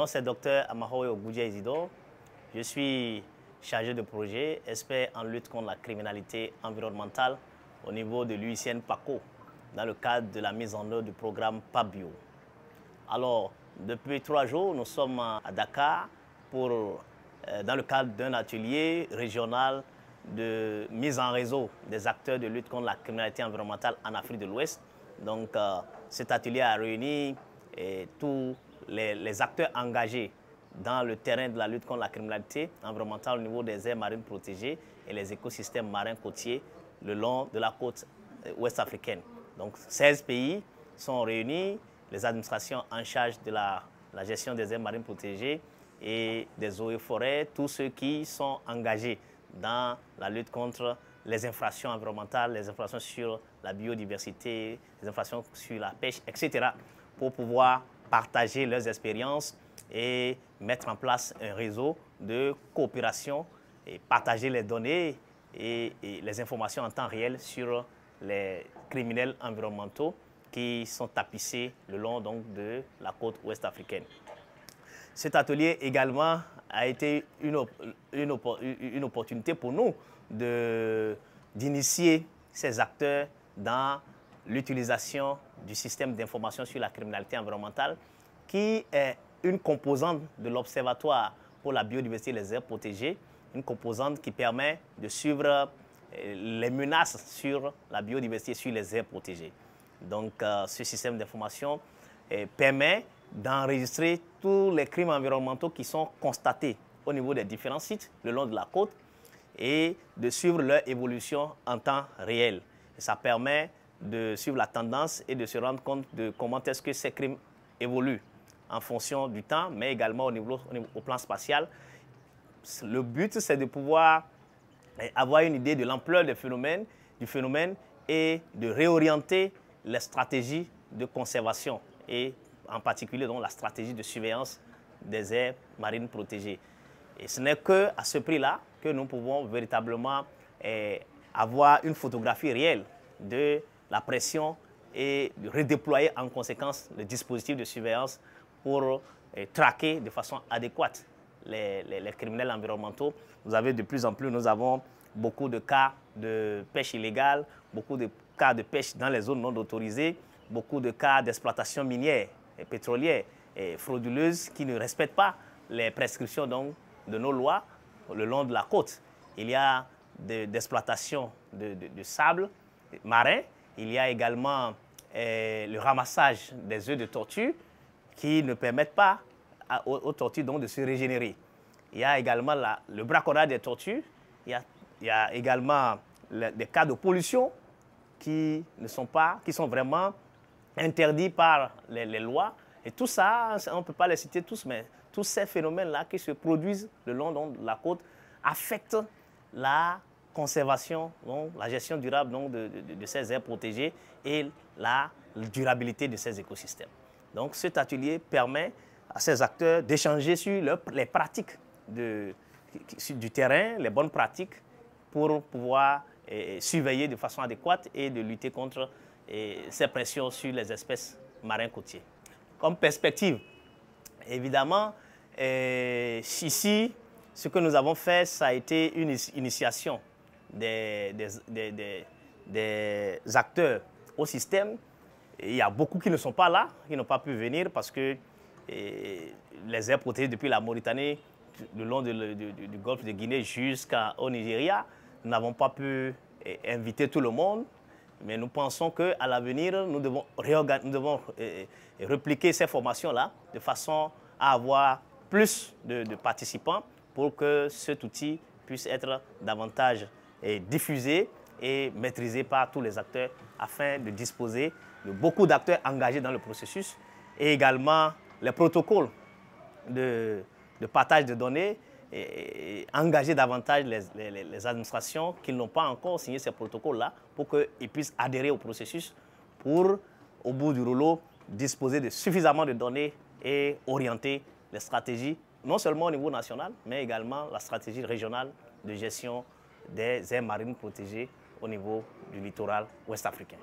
Mon nom c'est Dr Amahoye Ogudia Isidore. Je suis chargé de projet, expert en lutte contre la criminalité environnementale au niveau de l'UICN PACO, dans le cadre de la mise en œuvre du programme PABio. Alors, depuis 3 jours, nous sommes à Dakar dans le cadre d'un atelier régional de mise en réseau des acteurs de lutte contre la criminalité environnementale en Afrique de l'Ouest. Donc, cet atelier a réuni tous les acteurs engagés dans le terrain de la lutte contre la criminalité environnementale au niveau des aires marines protégées et les écosystèmes marins côtiers le long de la côte ouest africaine. Donc 16 pays sont réunis, les administrations en charge de la gestion des aires marines protégées et des eaux et forêts, tous ceux qui sont engagés dans la lutte contre les infractions environnementales, les infractions sur la biodiversité, les infractions sur la pêche, etc., pour pouvoir partager leurs expériences et mettre en place un réseau de coopération et partager les données et les informations en temps réel sur les criminels environnementaux qui sont tapissés le long donc, de la côte ouest africaine. Cet atelier également a été une opportunité pour nous d'initier ces acteurs dans l'utilisation du système d'information sur la criminalité environnementale qui est une composante de l'Observatoire pour la biodiversité et les aires protégées, une composante qui permet de suivre les menaces sur la biodiversité et sur les aires protégées. Donc, ce système d'information permet d'enregistrer tous les crimes environnementaux qui sont constatés au niveau des différents sites le long de la côte et de suivre leur évolution en temps réel. Et ça permet de suivre la tendance et de se rendre compte de comment est-ce que ces crimes évoluent en fonction du temps, mais également au plan spatial. Le but, c'est de pouvoir avoir une idée de l'ampleur du phénomène et de réorienter les stratégies de conservation et en particulier donc, la stratégie de surveillance des aires marines protégées. Et ce n'est qu'à ce prix-là que nous pouvons véritablement avoir une photographie réelle de la pression et de redéployer en conséquence le dispositif de surveillance pour traquer de façon adéquate les criminels environnementaux. Vous avez de plus en plus, nous avons beaucoup de cas de pêche illégale, beaucoup de cas de pêche dans les zones non autorisées, beaucoup de cas d'exploitation minière et pétrolière et frauduleuse qui ne respectent pas les prescriptions donc, de nos lois le long de la côte. Il y a d'exploitation de sable marin, il y a également le ramassage des œufs de tortue qui ne permettent pas aux tortues donc, de se régénérer. Il y a également le braconnage des tortues, il y a également des cas de pollution qui sont vraiment interdits par les lois. Et tout ça, on ne peut pas les citer tous, mais tous ces phénomènes-là qui se produisent le long donc, de la côte affectent la conservation, donc, la gestion durable donc, de ces aires protégées et la durabilité de ces écosystèmes. Donc cet atelier permet à ces acteurs d'échanger sur les pratiques du terrain, les bonnes pratiques pour pouvoir surveiller de façon adéquate et de lutter contre ces pressions sur les espèces marins côtiers. Comme perspective, évidemment, ici, ce que nous avons fait, ça a été une initiation des acteurs au système. Il y a beaucoup qui ne sont pas là, qui n'ont pas pu venir parce que les aires protégées depuis la Mauritanie, le long du golfe de Guinée jusqu'au Nigeria, nous n'avons pas pu inviter tout le monde. Mais nous pensons qu'à l'avenir, nous devons répliquer ces formations-là de façon à avoir plus de participants pour que cet outil puisse être davantage diffusé et maîtrisé par tous les acteurs afin de disposer de beaucoup d'acteurs engagés dans le processus et également les protocoles de partage de données et engager davantage les administrations qui n'ont pas encore signé ces protocoles-là pour qu'ils puissent adhérer au processus pour, au bout du rouleau, disposer de suffisamment de données et orienter les stratégies, non seulement au niveau national, mais également la stratégie régionale de gestion des aires marines protégées au niveau du littoral ouest africain.